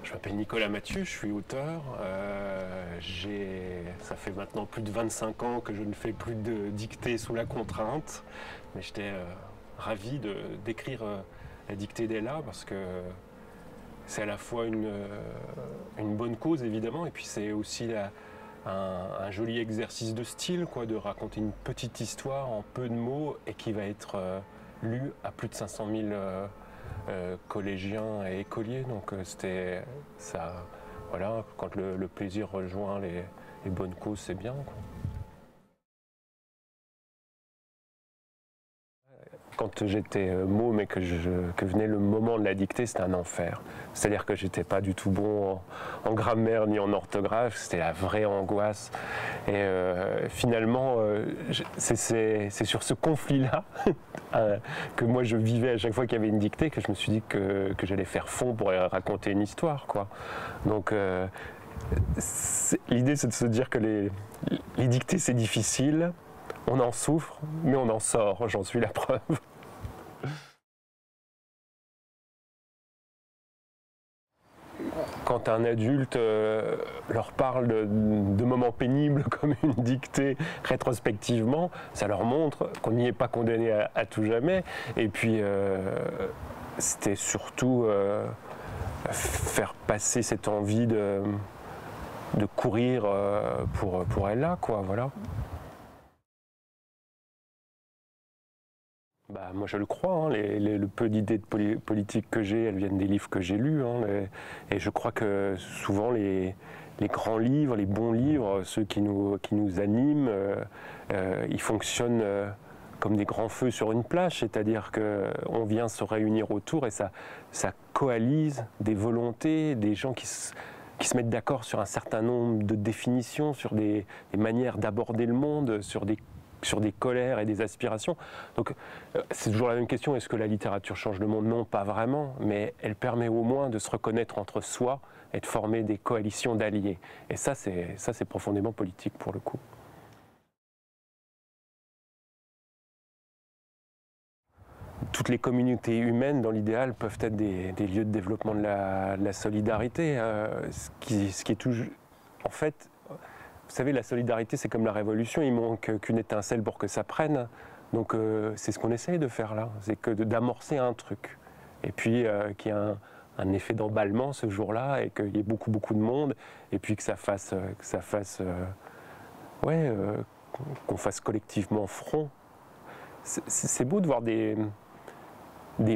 Je m'appelle Nicolas Mathieu, je suis auteur. Ça fait maintenant plus de 25 ans que je ne fais plus de dictée sous la contrainte. Mais j'étais ravi d'écrire la dictée d'Ella parce que c'est à la fois une bonne cause évidemment et puis c'est aussi un joli exercice de style, quoi, de raconter une petite histoire en peu de mots et qui va être lue à plus de 500 000 collégiens et écoliers. Donc c'était ça, voilà, quand le plaisir rejoint les bonnes causes, c'est bien, quoi. Quand j'étais môme et que venait le moment de la dictée, c'était un enfer. C'est-à-dire que j'étais pas du tout bon en grammaire ni en orthographe, c'était la vraie angoisse. Et finalement, c'est sur ce conflit-là que moi je vivais à chaque fois qu'il y avait une dictée que je me suis dit que j'allais faire fond pour raconter une histoire, quoi. Donc l'idée, c'est de se dire que les dictées, c'est difficile. On en souffre, mais on en sort, j'en suis la preuve. Quand un adulte leur parle de moments pénibles comme une dictée rétrospectivement, ça leur montre qu'on n'y est pas condamné à tout jamais. Et puis, c'était surtout faire passer cette envie de courir pour Ella, quoi, voilà. Bah, moi je le crois, hein, le peu d'idées de politique que j'ai, elles viennent des livres que j'ai lus, hein, et je crois que souvent les grands livres, les bons livres, ceux qui nous animent, ils fonctionnent comme des grands feux sur une plage, c'est-à-dire qu'on vient se réunir autour et ça coalise des volontés, des gens qui se mettent d'accord sur un certain nombre de définitions, sur des manières d'aborder le monde, sur des colères et des aspirations. Donc c'est toujours la même question, est-ce que la littérature change le monde? Non, pas vraiment, mais elle permet au moins de se reconnaître entre soi et de former des coalitions d'alliés. Et ça c'est profondément politique pour le coup. Toutes les communautés humaines, dans l'idéal, peuvent être des lieux de développement de la solidarité. Ce qui est toujours... En fait, vous savez, la solidarité, c'est comme la révolution, il manque qu'une étincelle pour que ça prenne. Donc c'est ce qu'on essaye de faire là, c'est que d'amorcer un truc. Et puis qu'il y ait un effet d'emballement ce jour-là, et qu'il y ait beaucoup de monde, et puis que ça fasse qu'on fasse collectivement front. C'est beau de voir des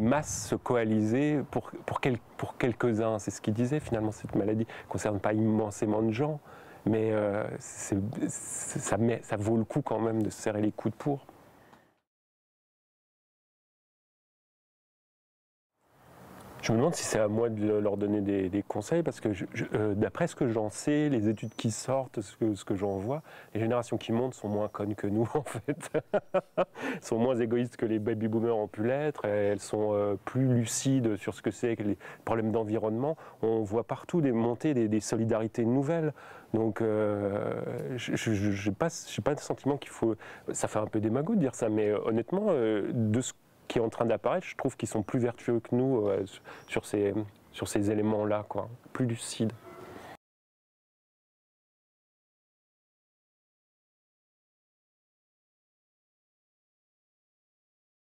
masses se coaliser pour quelques-uns. C'est ce qu'il disait, finalement, cette maladie ne concerne pas immensément de gens. Mais ça vaut le coup quand même de se serrer les coudes pour. Je me demande si c'est à moi de leur donner des conseils, parce que d'après ce que j'en sais, les études qui sortent, ce que j'en vois, les générations qui montent sont moins connes que nous, en fait. Elles sont moins égoïstes que les baby-boomers ont pu l'être, elles sont plus lucides sur ce que c'est que les problèmes d'environnement. On voit partout monter des solidarités nouvelles. Donc, je n'ai pas le sentiment qu'il faut... Ça fait un peu démago de dire ça, mais honnêtement, de ce qui est en train d'apparaître, je trouve qu'ils sont plus vertueux que nous sur ces éléments-là, quoi, plus lucides.